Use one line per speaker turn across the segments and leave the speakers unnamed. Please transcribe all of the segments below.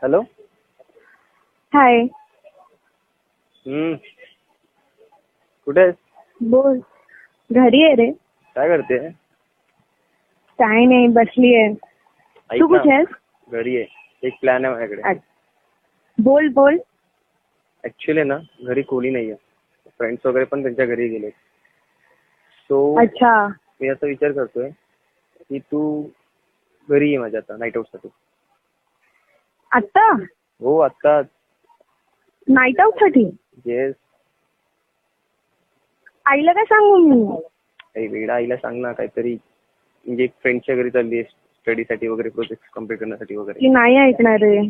Hello.
हाय.
कुठे आहेस?
बोल. घरी आहे रे.
काय करते?
काय नाही, बसली आहे.
ऐक
तू
ना,
कुठे आहेस?
घरी आहे. एक प्लॅन आहे माझ्याकडे.
बोल बोल.
ऍक्च्युली ना, घरी कोणी नाहीये. फ्रेंड्स वगैरे पण त्यांच्या घरी गेले. सो
अच्छा.
मी असा विचार करतोय की तू घरी ये माझ्या आता नाईट आउट साठी.
आत्ता
हो, आता.
नाईट आउट साठी?
येस.
आईला काय सांगू मी?
वेडा, आईला सांग ना काहीतरी. म्हणजे फ्रेंडच्या घरी चालली स्टडीसाठी वगैरे, प्रोजेक्ट कम्प्लीट करण्यासाठी वगैरे.
ती नाही ऐकणार रे.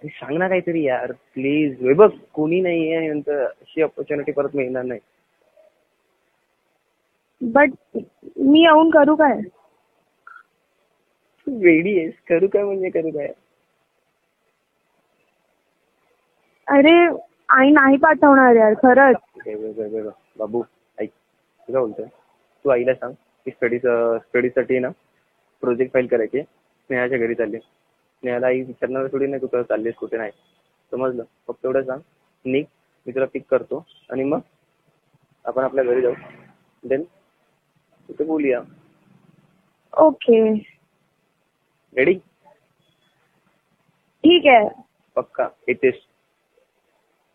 सांग ना काहीतरी यार, प्लीज. हे बघ, कोणी नाहीये, नंतर अशी ऑपॉर्च्युनिटी परत मिळणार नाही.
बट मी येऊन करू काय?
तू वेडी आहेस. करू काय म्हणजे करू काय?
अरे आई नाही पाठवणार यार, खरंच.
बाबू ऐक, तुला बोलतोय, तू आईला सांग की स्टडीसाठी ना प्रोजेक्ट फाईल करायची. स्नेहाच्या घरी चालली. स्नेहाला आई विचारणार थोडी नाही कुठं चाललीस, कुठे नाही. समजलं? फक्त एवढं सांग, निघ, मी तुला पिक करतो आणि मग आपण आपल्या घरी जाऊ. देन तिथे बोलूया.
ओके.
रेडी?
ठीक आहे.
पक्का येतेस?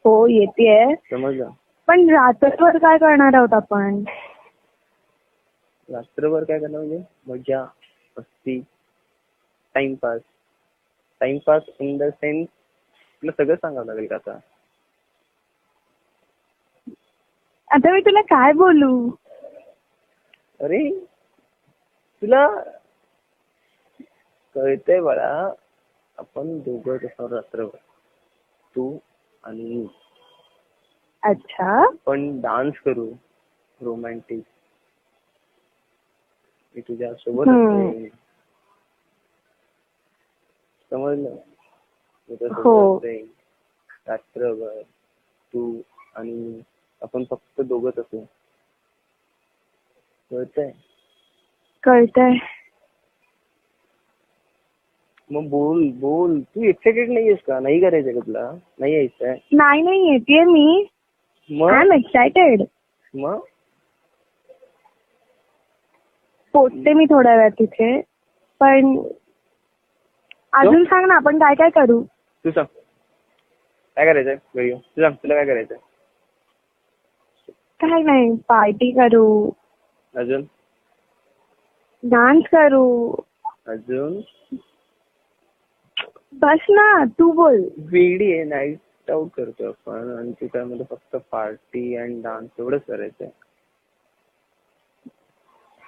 हो, येतेय.
समजलं?
पण रात्रभर काय करणार आहोत आपण?
रात्रभर काय करणार म्हणजे मजा, मस्ती, timepass. Timepass in the sense तुला सगळं सांगावं लागेल का आता?
आता मी तुला काय बोलू?
अरे तुला कळतंय बाळा, आपण दोघं कसं रात्रभर, तू आणि मी.
अच्छा.
आपण डान्स करू रोमॅन्टिक. मी तुझ्या सोबत असेन. समजलं? मी तुझ्यासोबत असेन रात्रभर, तू आणि मी. आपण फक्त दोघंच असू. कळतंय?
कळतंय.
मग बोल बोल. तू एक्साइटेड नाहीयेस का? नाही करायचंय का तुला? नाही यायचंय?
नाही येतेय मी.
मग
आय एम एक्सायटेड.
मग
पोचते मी थोड्या वेळात तिथे. पण अजून सांग ना, आपण काय काय करू?
तू सांग काय करायचंय घरी येऊन. तू सांग, तुला काय करायचंय?
काय नाही, पार्टी करू,
अजून?
डान्स करू.
अजून?
बस ना, तू बोल.
वेडी आहे. नाईट आउट करतोय आपण आणि त्याच्यामध्ये फक्त पार्टी अँड डान्स एवढंच करायचंय.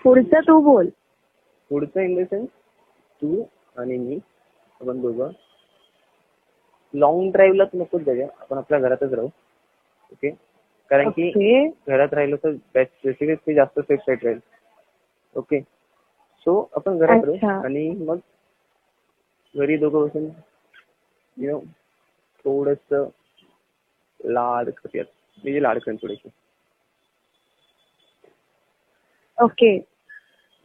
पुढचं तू बोल.
पुढचं इन द सेन्स तू आणि मी, आपण दोघं लॉंग ड्राईव्हलाच नकोच जाऊया, आपण आपल्या घरातच राहू. ओके? कारण की घरात राहिलो तर बेसिकली जास्त सेफ साईड राहील. ओके? सो आपण घरात राहू आणि मग घरी दोघं बसून थोडस लाड करूयात. म्हणजे लाड करेन थोडेसे.
ओके.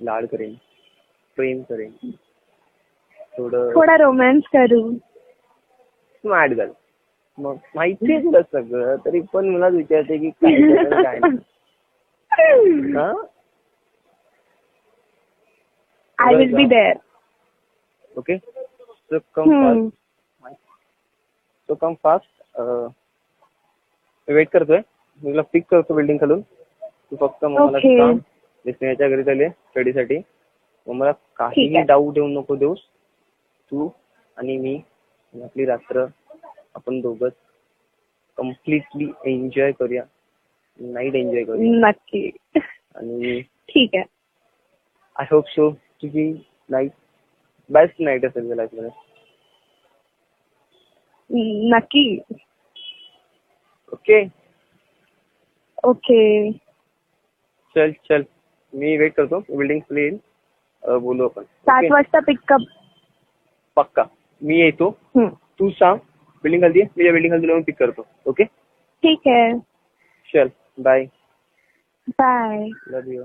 लाड करेन, प्रेम करेन,
थोडा रोमॅन्स करू.
Smart girl. मग माहिती आहे तुला सगळं, तरी पण मला विचारते की काय नाही.
I will be there.
Okay? So come fast. Wait करतोय. मी तुला पिक करतो बिल्डिंग खालून. तू फक्त मग मला सांग, मी स्नेहाच्या घरी चालले स्टडीसाठी. मग मला काहीही डाऊट देऊ नको देऊस. तू आणि मी आपली रात्र आपण दोघंच कम्प्लिटली एन्जॉय करूया. नाईट एन्जॉय करूया.
नक्की.
आणि
ठीक आहे.
आय होप सो तुझी नाईट बेस्ट नाईट असेल तुझ्या लाईफमध्ये.
नक्की.
ओके?
ओके.
चल मी वेट करतो. बिल्डिंग खाली येईल, बोलू आपण.
7 वाजता पिकअप.
पक्का. मी येतो. तू सांग बिल्डिंग खाली ये. मी बिल्डिंग खाली पिक करतो. ओके?
ठीक आहे.
चल bye.
Bye.
Love you.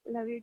Love you.